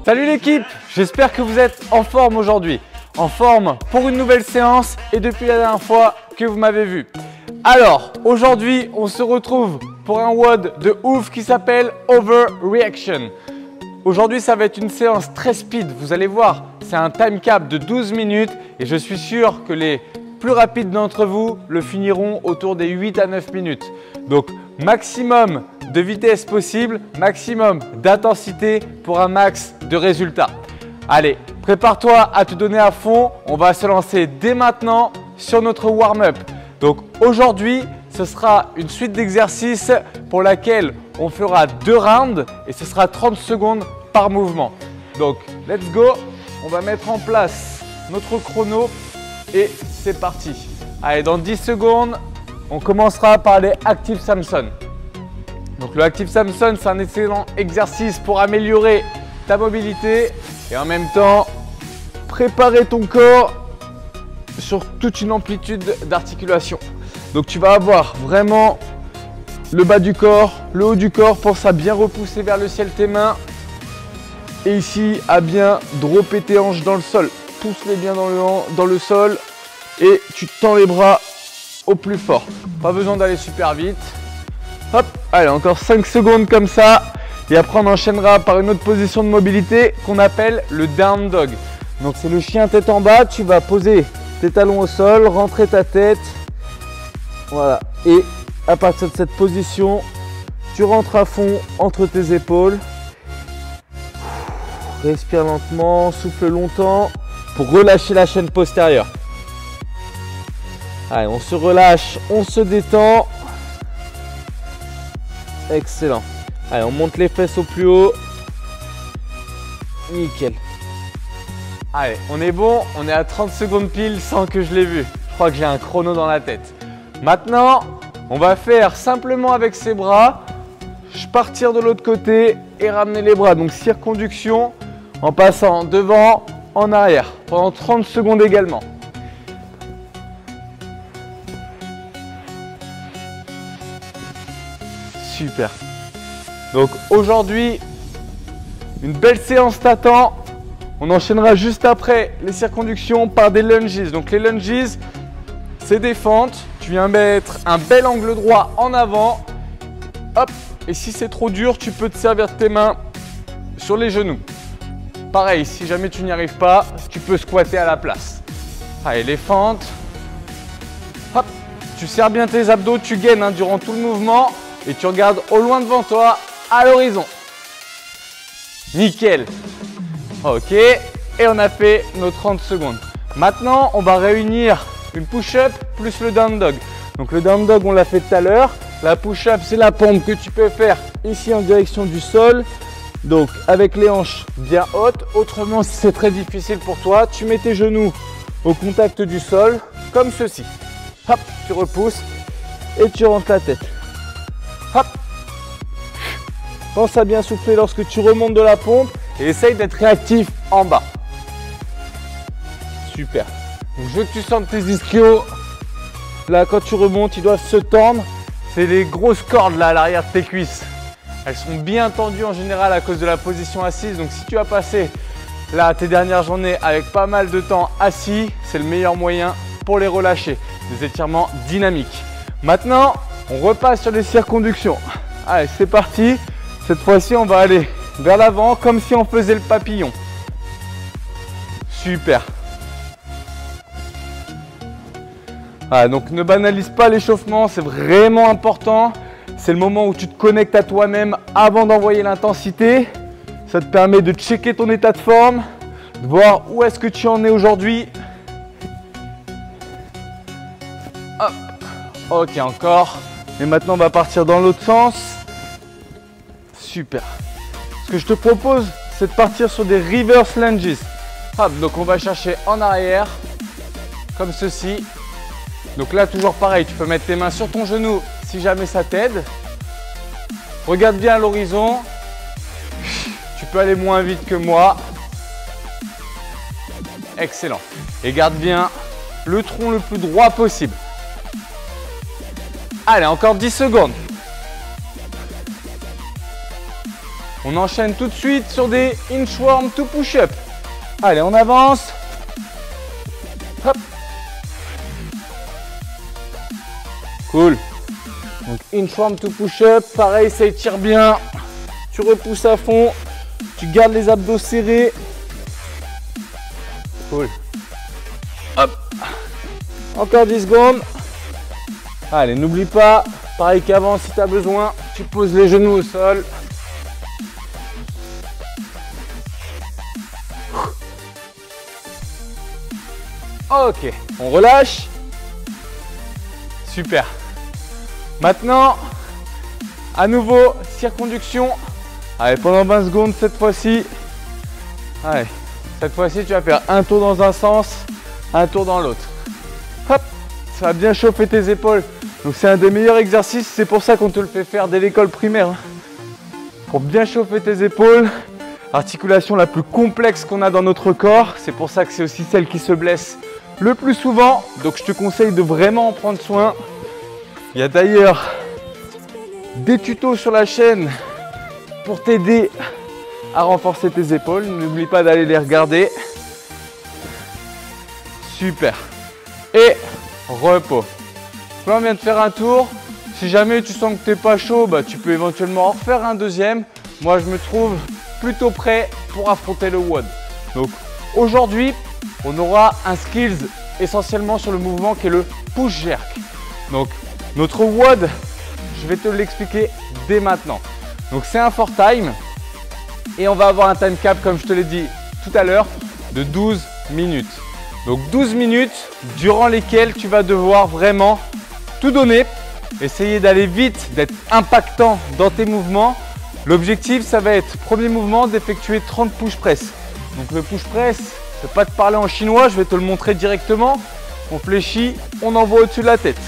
Salut l'équipe, j'espère que vous êtes en forme aujourd'hui. En forme pour une nouvelle séance et depuis la dernière fois que vous m'avez vu. Alors, aujourd'hui, on se retrouve pour un WOD de ouf qui s'appelle Overreaction. Aujourd'hui, ça va être une séance très speed, vous allez voir. C'est un time cap de 12 minutes et je suis sûr que les plus rapides d'entre vous le finiront autour des 8 à 9 minutes. Donc, maximum de vitesse possible, maximum d'intensité pour un max de résultats. Allez, prépare-toi à te donner à fond. On va se lancer dès maintenant sur notre warm-up. Donc aujourd'hui, ce sera une suite d'exercices pour laquelle on fera 2 rounds et ce sera 30 secondes par mouvement. Donc, let's go. On va mettre en place notre chrono et c'est parti. Allez, dans 10 secondes, on commencera par les Active Samson. Donc le Active Samson, c'est un excellent exercice pour améliorer ta mobilité et en même temps préparer ton corps sur toute une amplitude d'articulation. Donc tu vas avoir vraiment le bas du corps, le haut du corps, pense à bien repousser vers le ciel tes mains et ici à bien dropper tes hanches dans le sol. Pousse-les bien dans le sol et tu tends les bras au plus fort. Pas besoin d'aller super vite. Hop, allez, encore 5 secondes comme ça. Et après, on enchaînera par une autre position de mobilité qu'on appelle le down dog. Donc, c'est le chien tête en bas. Tu vas poser tes talons au sol, rentrer ta tête. Voilà. Et à partir de cette position, tu rentres à fond entre tes épaules. Respire lentement, souffle longtemps pour relâcher la chaîne postérieure. Allez, on se relâche, on se détend. Excellent. Allez, on monte les fesses au plus haut. Nickel. Allez, on est bon. On est à 30 secondes pile sans que je l'ai vu. Je crois que j'ai un chrono dans la tête. Maintenant, on va faire simplement avec ses bras. Partir de l'autre côté et ramener les bras. Donc, circonduction en passant devant, en arrière. Pendant 30 secondes également. Super. Donc aujourd'hui, une belle séance t'attend. On enchaînera juste après les circonductions par des lunges. Donc les lunges, c'est des fentes. Tu viens mettre un bel angle droit en avant. Hop. Et si c'est trop dur, tu peux te servir de tes mains sur les genoux. Pareil, si jamais tu n'y arrives pas, tu peux squatter à la place. Allez, les fentes. Hop. Tu serres bien tes abdos, tu gaines durant tout le mouvement. Et tu regardes au loin devant toi, à l'horizon. Nickel. Ok. Et on a fait nos 30 secondes. Maintenant, on va réunir une push-up plus le down dog. Donc le down dog, on l'a fait tout à l'heure. La push-up, c'est la pompe que tu peux faire ici en direction du sol. Donc avec les hanches bien hautes. Autrement, si c'est très difficile pour toi, tu mets tes genoux au contact du sol, comme ceci. Hop, tu repousses et tu rentres la tête. Hop. Pense à bien souffler lorsque tu remontes de la pompe et essaye d'être réactif en bas. Super. Donc, je veux que tu sentes tes ischios. Là, quand tu remontes, ils doivent se tendre. C'est les grosses cordes là à l'arrière de tes cuisses. Elles sont bien tendues en général à cause de la position assise. Donc, si tu as passé là tes dernières journées avec pas mal de temps assis, c'est le meilleur moyen pour les relâcher. Des étirements dynamiques. Maintenant, on repasse sur les circonductions. Allez, c'est parti. Cette fois-ci, on va aller vers l'avant comme si on faisait le papillon. Super. Voilà, donc ne banalise pas l'échauffement, c'est vraiment important. C'est le moment où tu te connectes à toi-même avant d'envoyer l'intensité. Ça te permet de checker ton état de forme, de voir où est-ce que tu en es aujourd'hui. Hop. Ok, encore. Et maintenant, on va partir dans l'autre sens. Super. Ce que je te propose, c'est de partir sur des reverse lunges. Hop, donc on va chercher en arrière, comme ceci. Donc là, toujours pareil, tu peux mettre tes mains sur ton genou si jamais ça t'aide. Regarde bien à l'horizon. Tu peux aller moins vite que moi. Excellent. Et garde bien le tronc le plus droit possible. Allez, encore 10 secondes. On enchaîne tout de suite sur des inchworm to push-up. Allez, on avance. Hop. Cool. Donc inchworm to push-up, pareil, ça étire bien. Tu repousses à fond. Tu gardes les abdos serrés. Cool. Hop. Encore 10 secondes. Allez, n'oublie pas, pareil qu'avant, si tu as besoin, tu poses les genoux au sol. Ok, on relâche. Super. Maintenant, à nouveau, circonduction. Allez, pendant 20 secondes cette fois-ci. Allez, cette fois-ci, tu vas faire un tour dans un sens, un tour dans l'autre. Hop, ça va bien chauffer tes épaules. Donc c'est un des meilleurs exercices, c'est pour ça qu'on te le fait faire dès l'école primaire. Pour bien chauffer tes épaules, articulation la plus complexe qu'on a dans notre corps. C'est pour ça que c'est aussi celle qui se blesse le plus souvent. Donc je te conseille de vraiment en prendre soin. Il y a d'ailleurs des tutos sur la chaîne pour t'aider à renforcer tes épaules. N'oublie pas d'aller les regarder. Super. Et repos. Là, on vient de faire un tour. Si jamais tu sens que tu n'es pas chaud, bah, tu peux éventuellement en refaire un deuxième. Moi, je me trouve plutôt prêt pour affronter le WOD. Donc aujourd'hui, on aura un skills essentiellement sur le mouvement qui est le push jerk. Donc notre WOD, je vais te l'expliquer dès maintenant. Donc c'est un 4 time et on va avoir un time cap, comme je te l'ai dit tout à l'heure, de 12 minutes. Donc 12 minutes durant lesquelles tu vas devoir vraiment tout donner, essayer d'aller vite, d'être impactant dans tes mouvements. L'objectif, ça va être, premier mouvement, d'effectuer 30 push press. Donc le push press, je ne vais pas te parler en chinois, je vais te le montrer directement. On fléchit, on envoie au-dessus de la tête.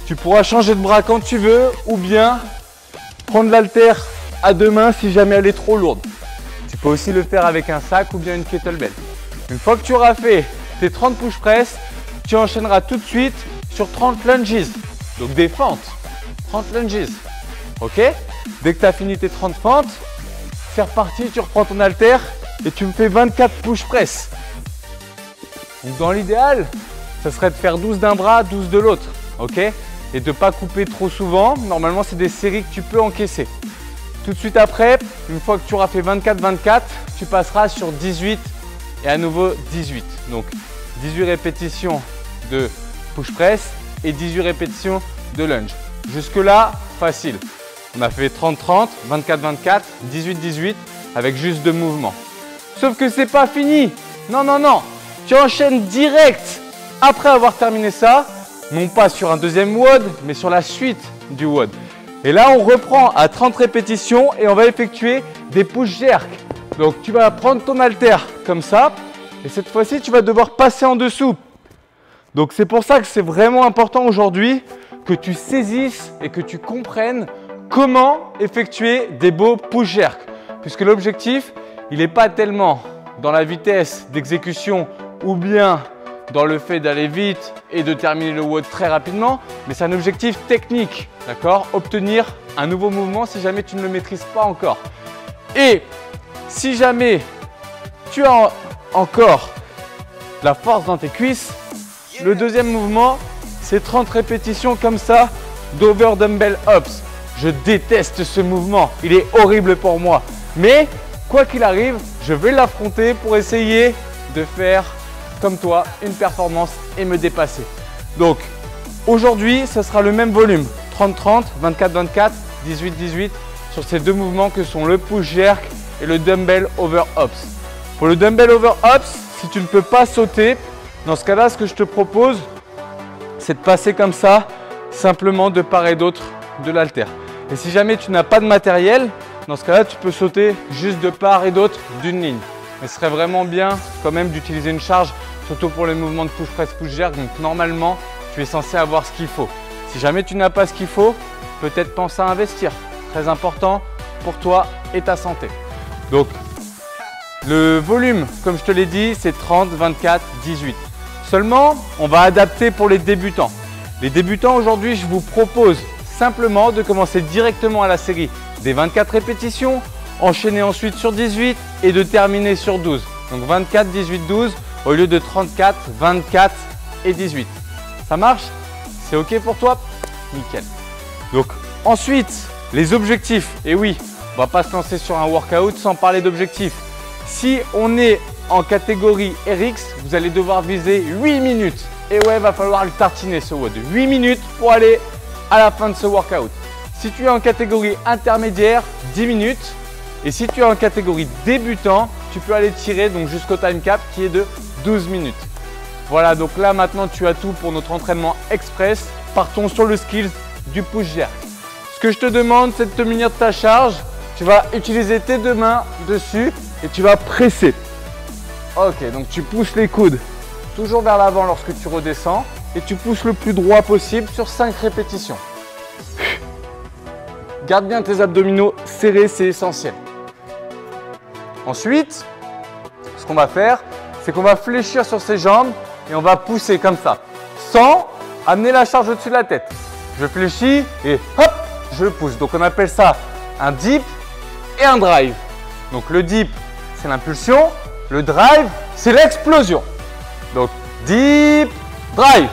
Tu pourras changer de bras quand tu veux ou bien prendre l'haltère à deux mains si jamais elle est trop lourde. Tu peux aussi le faire avec un sac ou bien une kettlebell. Une fois que tu auras fait tes 30 push press, tu enchaîneras tout de suite sur 30 lunges. Donc des fentes. 30 lunges. Ok? Dès que tu as fini tes 30 fentes, c'est reparti, tu reprends ton haltère et tu me fais 24 push press. Donc dans l'idéal, ça serait de faire 12 d'un bras, 12 de l'autre. Ok? Et de ne pas couper trop souvent. Normalement, c'est des séries que tu peux encaisser. Tout de suite après, une fois que tu auras fait 24-24, tu passeras sur 18 et à nouveau 18. Donc 18 répétitions de push press et 18 répétitions de lunge. Jusque là, facile. On a fait 30-30, 24-24, 18-18 avec juste deux mouvements. Sauf que c'est pas fini. Non, non, non. Tu enchaînes direct après avoir terminé ça. Non pas sur un deuxième WOD, mais sur la suite du WOD. Et là, on reprend à 30 répétitions et on va effectuer des push jerk. Donc, tu vas prendre ton haltère comme ça. Et cette fois-ci, tu vas devoir passer en dessous. Donc, c'est pour ça que c'est vraiment important aujourd'hui que tu saisisses et que tu comprennes comment effectuer des beaux push jerk. Puisque l'objectif, il n'est pas tellement dans la vitesse d'exécution ou bien dans le fait d'aller vite et de terminer le WOD très rapidement, mais c'est un objectif technique, d'accord? Obtenir un nouveau mouvement si jamais tu ne le maîtrises pas encore. Et si jamais tu as encore de la force dans tes cuisses, le deuxième mouvement, c'est 30 répétitions comme ça d'over dumbbell ups. Je déteste ce mouvement, il est horrible pour moi. Mais quoi qu'il arrive, je vais l'affronter pour essayer de faire comme toi une performance et me dépasser. Donc aujourd'hui, ce sera le même volume, 30-30, 24-24, 18-18 sur ces deux mouvements que sont le push jerk et le dumbbell over ups. Pour le dumbbell over ups, si tu ne peux pas sauter, dans ce cas-là, ce que je te propose, c'est de passer comme ça, simplement de part et d'autre de l'haltère. Et si jamais tu n'as pas de matériel, dans ce cas-là, tu peux sauter juste de part et d'autre d'une ligne. Mais ce serait vraiment bien quand même d'utiliser une charge, surtout pour les mouvements de push press, push jerk. Donc normalement, tu es censé avoir ce qu'il faut. Si jamais tu n'as pas ce qu'il faut, peut-être pense à investir. Très important pour toi et ta santé. Donc le volume, comme je te l'ai dit, c'est 30, 24, 18. Seulement, on va adapter pour les débutants. Les débutants, aujourd'hui, je vous propose simplement de commencer directement à la série des 24 répétitions, enchaîner ensuite sur 18 et de terminer sur 12. Donc 24, 18, 12 au lieu de 34, 24 et 18. Ça marche? C'est OK pour toi? Nickel. Donc ensuite, les objectifs. Et oui, on ne va pas se lancer sur un workout sans parler d'objectifs. Si on est en catégorie RX, vous allez devoir viser 8 minutes. Et ouais, va falloir le tartiner ce WOD. 8 minutes pour aller à la fin de ce workout. Si tu es en catégorie intermédiaire, 10 minutes. Et si tu es en catégorie débutant, tu peux aller tirer donc jusqu'au time cap qui est de 12 minutes. Voilà, donc là maintenant tu as tout pour notre entraînement express. Partons sur le skills du push jerk. Ce que je te demande, c'est de te munir de ta charge. Tu vas utiliser tes deux mains dessus et tu vas presser. Ok, donc tu pousses les coudes toujours vers l'avant lorsque tu redescends et tu pousses le plus droit possible sur 5 répétitions. Garde bien tes abdominaux serrés, c'est essentiel. Ensuite, ce qu'on va faire, c'est qu'on va fléchir sur ses jambes et on va pousser comme ça, sans amener la charge au-dessus de la tête. Je fléchis et hop, je pousse. Donc on appelle ça un dip et un drive. Donc le dip, c'est l'impulsion. Le drive, c'est l'explosion. Donc dip, drive.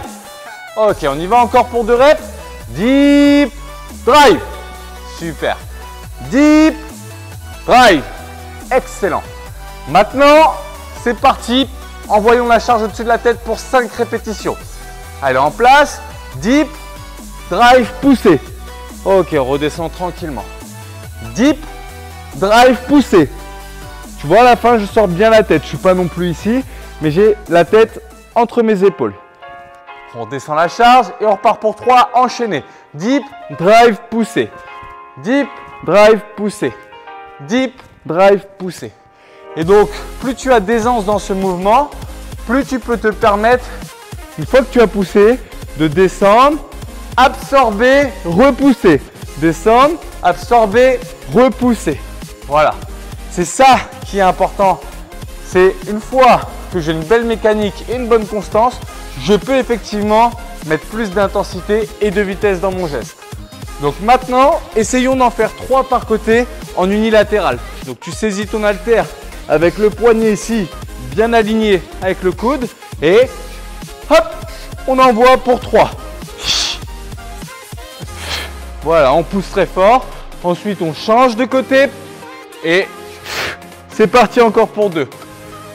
Ok, on y va encore pour 2 reps. Dip, drive. Super. Dip, drive. Excellent. Maintenant, c'est parti. Envoyons la charge au-dessus de la tête pour 5 répétitions. Allez, en place. Dip, drive, poussé. Ok, on redescend tranquillement. Dip, drive, poussé. Tu vois, à la fin, je sors bien la tête. Je ne suis pas non plus ici, mais j'ai la tête entre mes épaules. On descend la charge et on repart pour 3 enchaînés. Dip, drive, poussé. Dip, drive, poussé. Dip, drive, poussé. Et donc, plus tu as d'aisance dans ce mouvement, plus tu peux te permettre, une fois que tu as poussé, de descendre, absorber, repousser. Descendre, absorber, repousser. Voilà. C'est ça qui est important. C'est une fois que j'ai une belle mécanique et une bonne constance, je peux effectivement mettre plus d'intensité et de vitesse dans mon geste. Donc maintenant, essayons d'en faire 3 par côté en unilatéral. Donc tu saisis ton haltère avec le poignet ici bien aligné avec le coude et hop, on envoie pour 3. Voilà, on pousse très fort. Ensuite, on change de côté et c'est parti encore pour 2.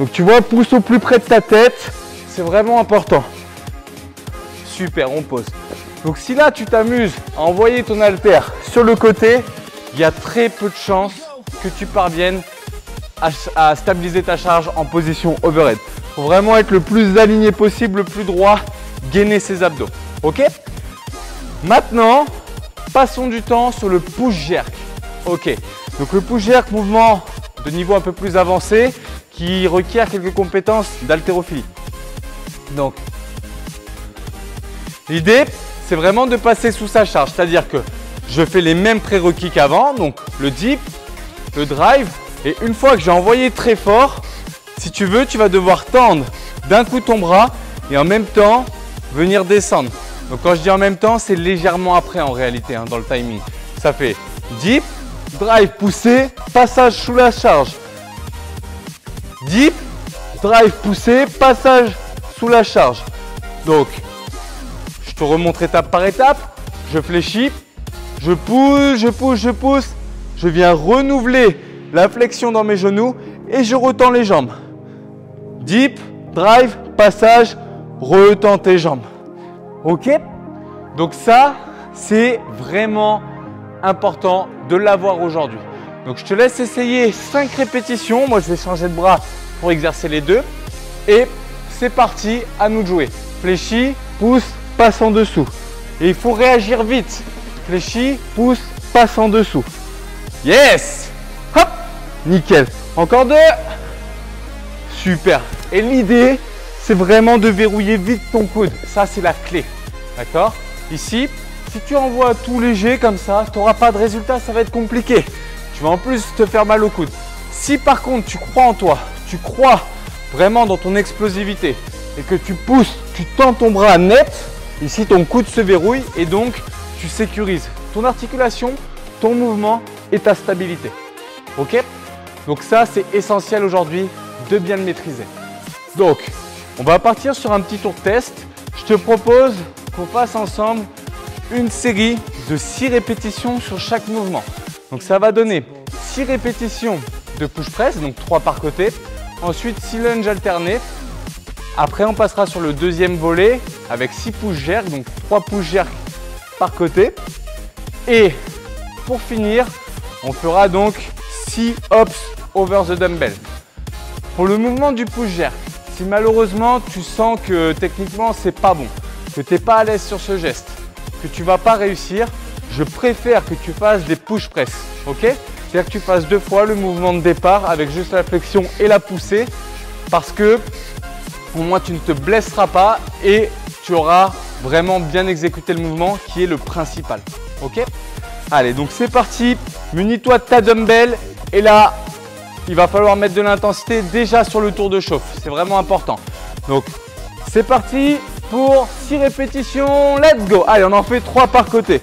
Donc tu vois, pousse au plus près de ta tête, c'est vraiment important. Super, on pose. Donc si là tu t'amuses à envoyer ton haltère sur le côté, il y a très peu de chances que tu parviennes à stabiliser ta charge en position overhead. Il faut vraiment être le plus aligné possible, le plus droit, gainer ses abdos. Ok? Maintenant, passons du temps sur le push jerk. Ok, donc le push jerk, mouvement de niveau un peu plus avancé qui requiert quelques compétences d'haltérophilie. Donc, l'idée, c'est vraiment de passer sous sa charge, c'est-à-dire que je fais les mêmes prérequis qu'avant, donc le dip, le drive, et une fois que j'ai envoyé très fort, si tu veux, tu vas devoir tendre d'un coup ton bras et en même temps venir descendre. Donc quand je dis en même temps, c'est légèrement après en réalité hein, dans le timing. Ça fait dip, drive, poussé, passage sous la charge. Dip, drive, poussé, passage sous la charge. Donc, je te remontre étape par étape. Je fléchis, je pousse, je pousse, je pousse. Je viens renouveler la flexion dans mes genoux et je retends les jambes. Dip, drive, passage, retends tes jambes. Ok? Donc ça, c'est vraiment important de l'avoir aujourd'hui. Donc je te laisse essayer 5 répétitions. Moi, je vais changer de bras pour exercer les deux. Et c'est parti, à nous de jouer. Fléchis, pousse, passe en dessous. Et il faut réagir vite. Fléchis, pousse, passe en dessous. Yes! Hop! Nickel. Encore 2. Super. Et l'idée, c'est vraiment de verrouiller vite ton coude. Ça, c'est la clé. D'accord? Ici, si tu envoies tout léger comme ça, tu n'auras pas de résultat, ça va être compliqué. Tu vas en plus te faire mal au coude. Si par contre, tu crois en toi, tu crois vraiment dans ton explosivité et que tu pousses, tu tends ton bras net, Ici, ton coude se verrouille et donc tu sécurises ton articulation, ton mouvement et ta stabilité. Ok? Donc ça, c'est essentiel aujourd'hui de bien le maîtriser. Donc, on va partir sur un petit tour de test. Je te propose qu'on fasse ensemble une série de 6 répétitions sur chaque mouvement. Donc ça va donner 6 répétitions de push press, donc 3 par côté. Ensuite 6 lunges alternés. Après on passera sur le deuxième volet avec 6 push jerk, donc 3 push jerk par côté. Et pour finir, on fera donc 6 hops over the dumbbell. Pour le mouvement du push jerk, si malheureusement tu sens que techniquement c'est pas bon, que tu n'es pas à l'aise sur ce geste, que tu vas pas réussir, je préfère que tu fasses des push press, ok? C'est-à-dire que tu fasses 2 fois le mouvement de départ avec juste la flexion et la poussée, parce que au moins tu ne te blesseras pas et tu auras vraiment bien exécuté le mouvement qui est le principal, ok? Allez, donc c'est parti, munis-toi de ta dumbbell et là, il va falloir mettre de l'intensité déjà sur le tour de chauffe, c'est vraiment important. Donc c'est parti pour 6 répétitions, let's go. Allez, on en fait 3 par côté.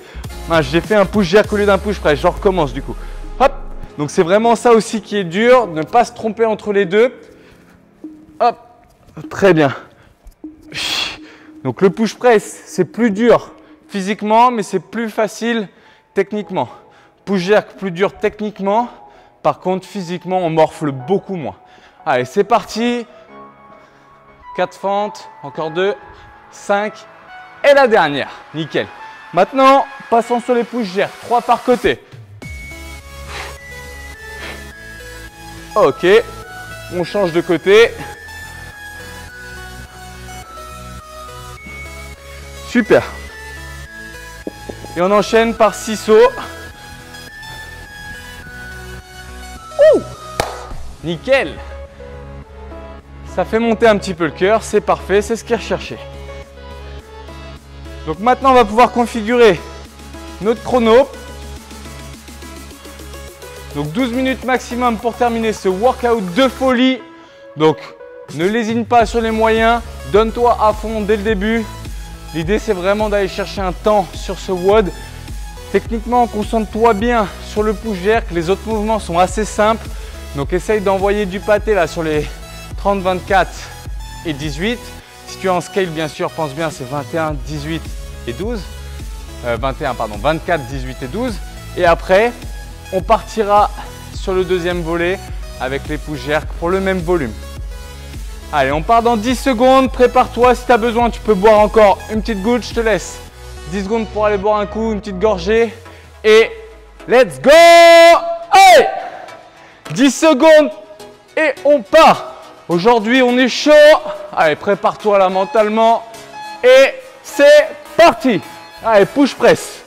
J'ai fait un push jerk au lieu d'un push press, je recommence du coup. Hop, donc c'est vraiment ça aussi qui est dur, ne pas se tromper entre les deux. Hop, très bien. Donc le push press, c'est plus dur physiquement, mais c'est plus facile techniquement. Push jerk, plus dur techniquement. Par contre, physiquement, on morfle beaucoup moins. Allez, c'est parti. 4 fentes, encore 2, 5 et la dernière. Nickel. Maintenant, passons sur les push jerk. 3 par côté. Ok, on change de côté. Super. Et on enchaîne par 6 sauts. Nickel. Ça fait monter un petit peu le cœur, c'est parfait, c'est ce qui est recherché. Donc maintenant, on va pouvoir configurer notre chrono. Donc 12 minutes maximum pour terminer ce workout de folie. Donc ne lésine pas sur les moyens, donne-toi à fond dès le début. L'idée, c'est vraiment d'aller chercher un temps sur ce WOD. Techniquement, concentre-toi bien sur le push jerk, les autres mouvements sont assez simples. Donc essaye d'envoyer du pâté là sur les 30, 24 et 18. Si tu es en scale, bien sûr, pense bien, c'est 21, 18 et 12. 24, 18 et 12. Et après, on partira sur le deuxième volet avec les push jerk pour le même volume. Allez, on part dans 10 secondes. Prépare-toi. Si tu as besoin, tu peux boire encore une petite goutte. Je te laisse 10 secondes pour aller boire un coup, une petite gorgée. Et let's go! Allez! 10 secondes et on part. Aujourd'hui, on est chaud. Allez, prépare-toi là mentalement. Et c'est parti. Allez, push press.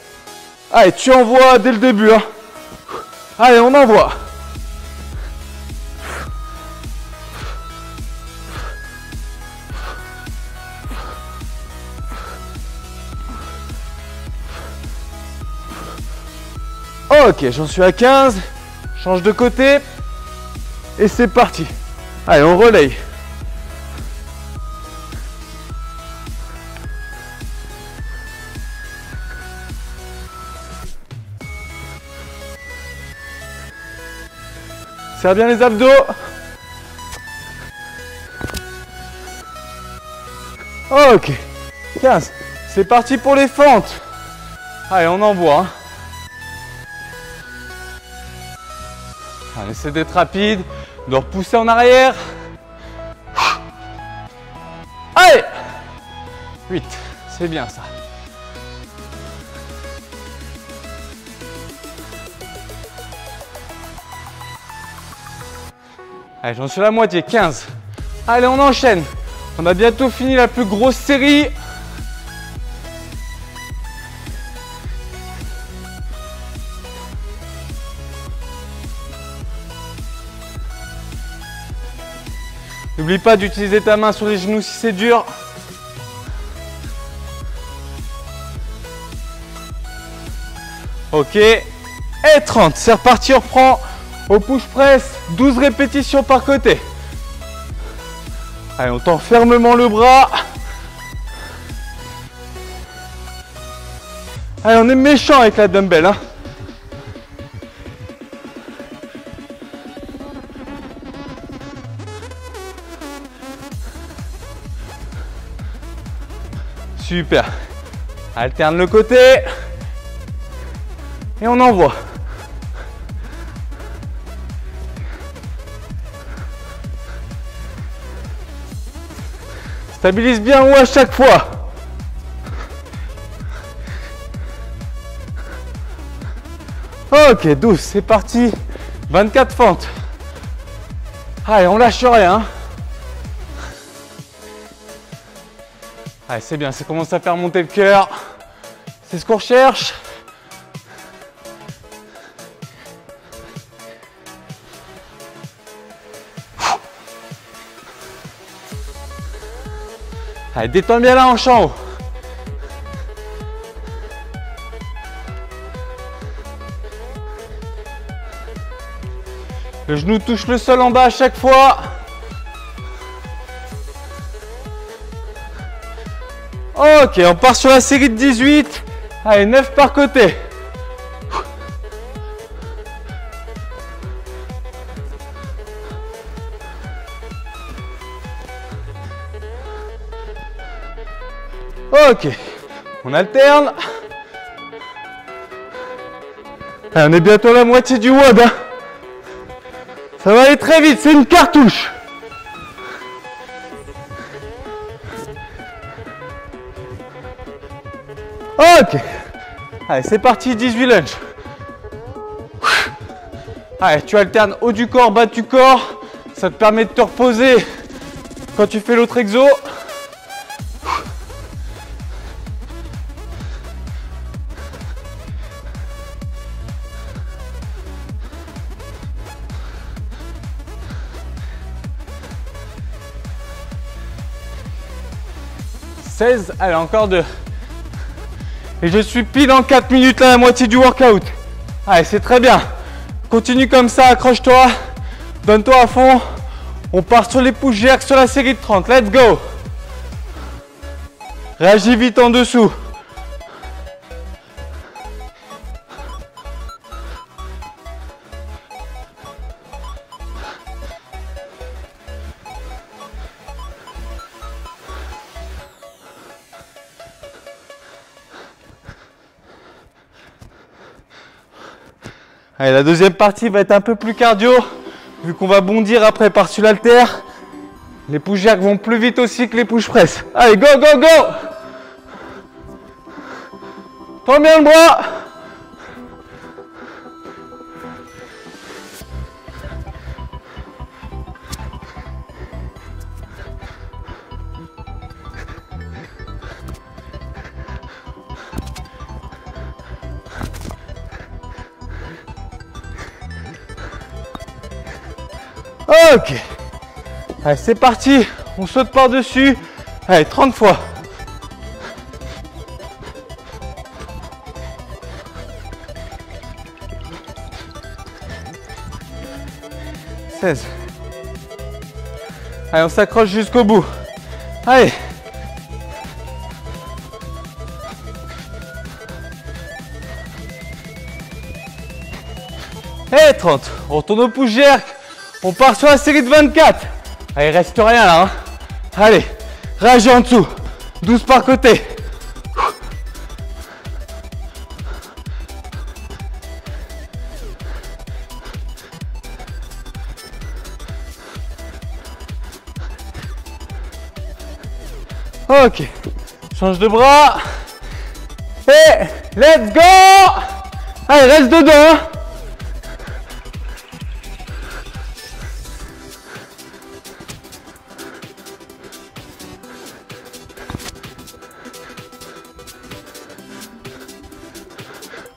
Allez, tu envoies dès le début. Hein. Allez, on envoie. Ok, j'en suis à 15. Change de côté. Et c'est parti. Allez, on relaye. Serre bien les abdos. Ok. 15. C'est parti pour les fentes. Allez, on envoie. Allez, essaie d'être rapide, de repousser en arrière. Allez! 8, c'est bien ça. Allez, j'en suis à la moitié, 15. Allez, on enchaîne. On a bientôt fini la plus grosse série. N'oublie pas d'utiliser ta main sur les genoux si c'est dur. Ok. Et 30. C'est reparti, on reprend au push press. 12 répétitions par côté. Allez, on tend fermement le bras. Allez, on est méchant avec la dumbbell, hein. Super. Alterne le côté. Et on envoie. Stabilise bien en haut à chaque fois. Ok, 12, c'est parti. 24 fentes. Allez, on lâche rien. Allez, c'est bien, ça commence à faire monter le cœur. C'est ce qu'on recherche. Allez, détends bien la hanche en haut. Le genou touche le sol en bas à chaque fois. Ok, on part sur la série de 18. Allez, 9 par côté. Ok, on alterne. Allez, on est bientôt à la moitié du WOD, hein. Ça va aller très vite, c'est une cartouche. Ok. Allez, c'est parti, 18 lunges. Allez, tu alternes haut du corps, bas du corps. Ça te permet de te reposer quand tu fais l'autre exo. Allez, encore 2. Et je suis pile en 4 minutes là, la moitié du workout. Allez, c'est très bien. Continue comme ça, accroche-toi. Donne-toi à fond. On part sur les push jerks sur la série de 30. Let's go. Réagis vite en dessous. Allez, la deuxième partie va être un peu plus cardio, vu qu'on va bondir après par-dessus l'haltère. Les push jerks vont plus vite aussi que les push press. Allez, go, go, go! Tends bien le bras. Ok. Allez, c'est parti. On saute par-dessus. Allez, 30 fois. « 16. Allez, on s'accroche jusqu'au bout. Allez. Et 30. On retourne au push jerk. On part sur la série de 24. Allez, reste rien là. Hein. Allez, réagis en dessous. 12 par côté. Ok, change de bras. Et let's go. Allez, reste dedans. Hein.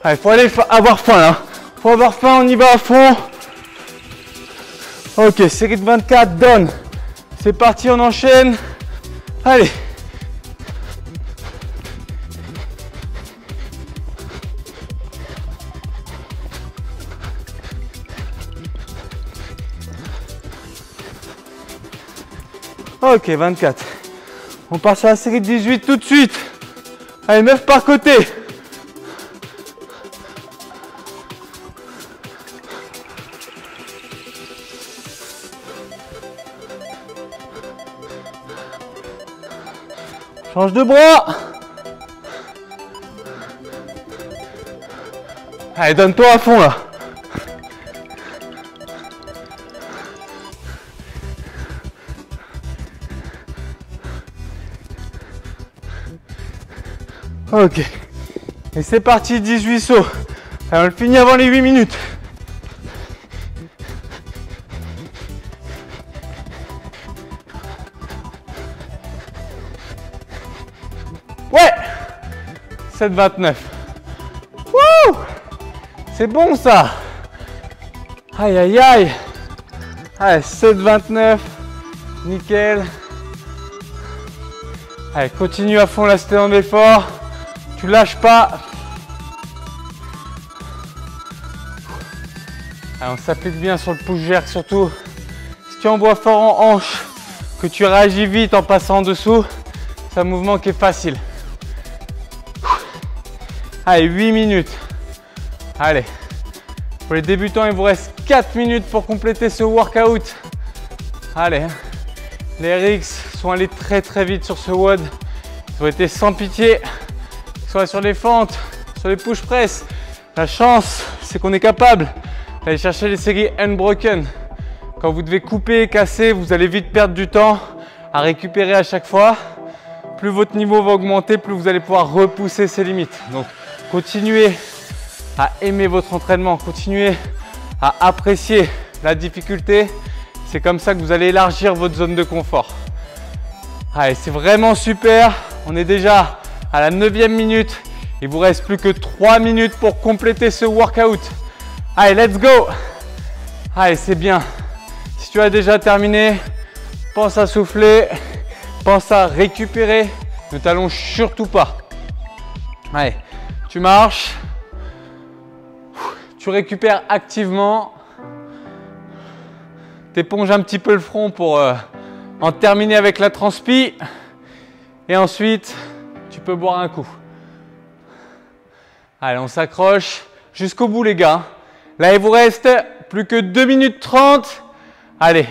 Allez, faut aller avoir faim là. Faut avoir faim, on y va à fond. Ok, série de 24, donne. C'est parti, on enchaîne. Allez. Ok, 24. On part sur la série de 18 tout de suite. Allez, 9 par côté. Change de bras. Allez, donne-toi à fond là. Ok. Et c'est parti, 18 sauts. Allez, on le finit avant les 8 minutes. Ouais. 7,29. Wouh! C'est bon ça. Aïe aïe aïe. Allez, 7,29. Nickel. Allez, continue à fond là, c'était un effort. Tu lâches pas. Allez, on s'applique bien sur le push jerk surtout. Si tu envoies fort en hanche, que tu réagis vite en passant en dessous, c'est un mouvement qui est facile. Allez, 8 minutes. Allez. Pour les débutants, il vous reste 4 minutes pour compléter ce workout. Allez. Les RX sont allés très vite sur ce WOD. Ils ont été sans pitié. Soit sur les fentes, sur les push press. La chance, c'est qu'on est capable d'aller chercher les séries unbroken. Quand vous devez couper, casser, vous allez vite perdre du temps à récupérer à chaque fois. Plus votre niveau va augmenter, plus vous allez pouvoir repousser ses limites. Donc, continuez à aimer votre entraînement, continuez à apprécier la difficulté. C'est comme ça que vous allez élargir votre zone de confort. Allez, c'est vraiment super. On est déjà à la 9e minute. Il vous reste plus que 3 minutes pour compléter ce workout. Allez, let's go. Allez, c'est bien. Si tu as déjà terminé, pense à souffler, pense à récupérer. Ne t'allonge surtout pas. Allez, tu marches. Tu récupères activement. T'éponges un petit peu le front pour en terminer avec la transpi. Et ensuite, tu peux boire un coup. Allez, on s'accroche jusqu'au bout, les gars. Là, il vous reste plus que 2 minutes 30. Allez,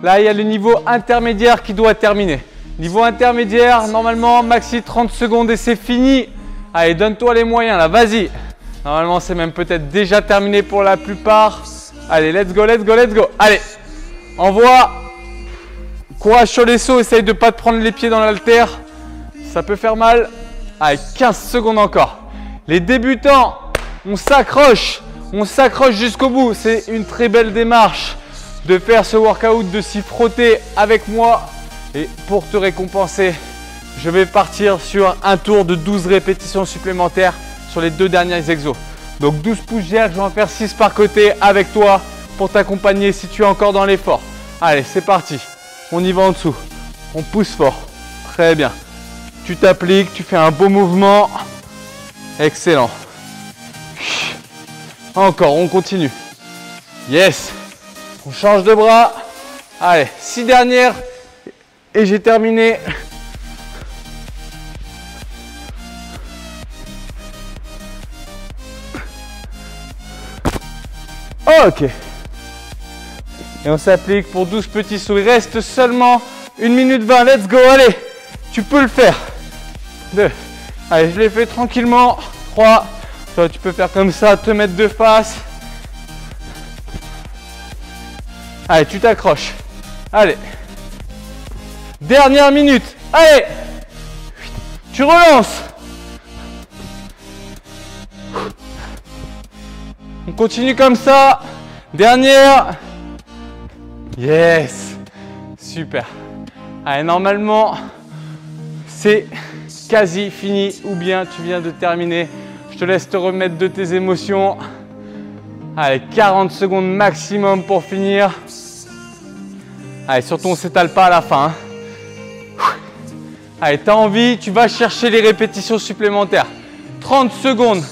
là, il y a le niveau intermédiaire qui doit terminer. Niveau intermédiaire, normalement, maxi 30 secondes et c'est fini. Allez, donne-toi les moyens, là, vas-y. Normalement, c'est même peut-être déjà terminé pour la plupart. Allez, let's go, let's go, let's go. Allez, envoie. Courage sur les sauts, essaye de ne pas te prendre les pieds dans l'haltère. Ça peut faire mal. Allez, 15 secondes encore. Les débutants, on s'accroche jusqu'au bout. C'est une très belle démarche de faire ce workout, de s'y frotter avec moi. Et pour te récompenser, je vais partir sur un tour de 12 répétitions supplémentaires sur les 2 derniers exos. Donc 12 push jerk, je vais en faire 6 par côté avec toi pour t'accompagner si tu es encore dans l'effort. Allez, c'est parti. On y va en dessous. On pousse fort. Très bien. Tu t'appliques, tu fais un beau mouvement. Excellent. Encore, on continue. Yes. On change de bras. Allez, 6 dernières. Et j'ai terminé. Ok. Et on s'applique pour 12 petits sauts. Il reste seulement 1 minute 20. Let's go, allez. Tu peux le faire. 2. Allez, je l'ai fait tranquillement. 3. Tu peux faire comme ça, te mettre de face. Allez, tu t'accroches. Allez. Dernière minute. Allez. Tu relances. On continue comme ça. Dernière. Yes. Super. Allez, normalement, c'est quasi fini ou bien tu viens de terminer. Je te laisse te remettre de tes émotions. Allez, 40 secondes maximum pour finir. Allez, surtout on ne s'étale pas à la fin. Allez, tu as envie, tu vas chercher les répétitions supplémentaires. 30 secondes,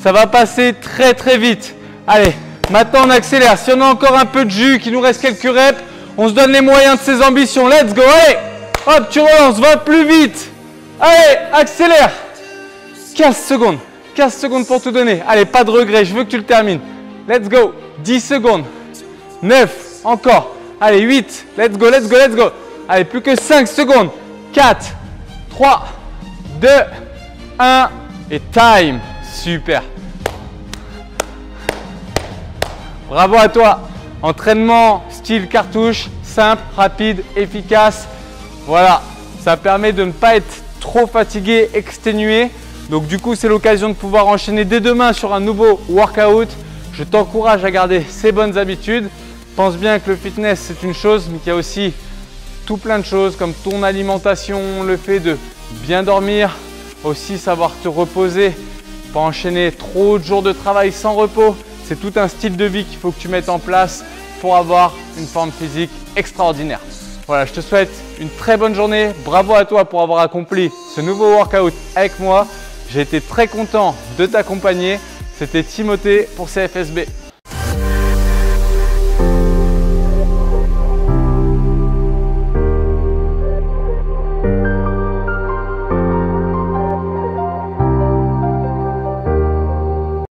ça va passer très vite. Allez, maintenant on accélère. Si on a encore un peu de jus, qu'il nous reste quelques reps, on se donne les moyens de ses ambitions. Let's go, allez. Hop, tu relances, va plus vite. Allez, accélère. 15 secondes. 15 secondes pour te donner. Allez, pas de regret, je veux que tu le termines. Let's go. 10 secondes. 9, encore. Allez, 8. Let's go, let's go, let's go. Allez, plus que 5 secondes. 4, 3, 2, 1 et time. Super. Bravo à toi. Entraînement style cartouche, simple, rapide, efficace. Voilà, ça permet de ne pas être trop fatigué, exténué. Donc du coup, c'est l'occasion de pouvoir enchaîner dès demain sur un nouveau workout. Je t'encourage à garder ces bonnes habitudes. Pense bien que le fitness, c'est une chose, mais qu'il y a aussi tout plein de choses comme ton alimentation, le fait de bien dormir, aussi savoir te reposer, pas enchaîner trop de jours de travail sans repos. C'est tout un style de vie qu'il faut que tu mettes en place pour avoir une forme physique extraordinaire. Voilà, je te souhaite une très bonne journée. Bravo à toi pour avoir accompli ce nouveau workout avec moi. J'ai été très content de t'accompagner. C'était Timothée pour CFSB.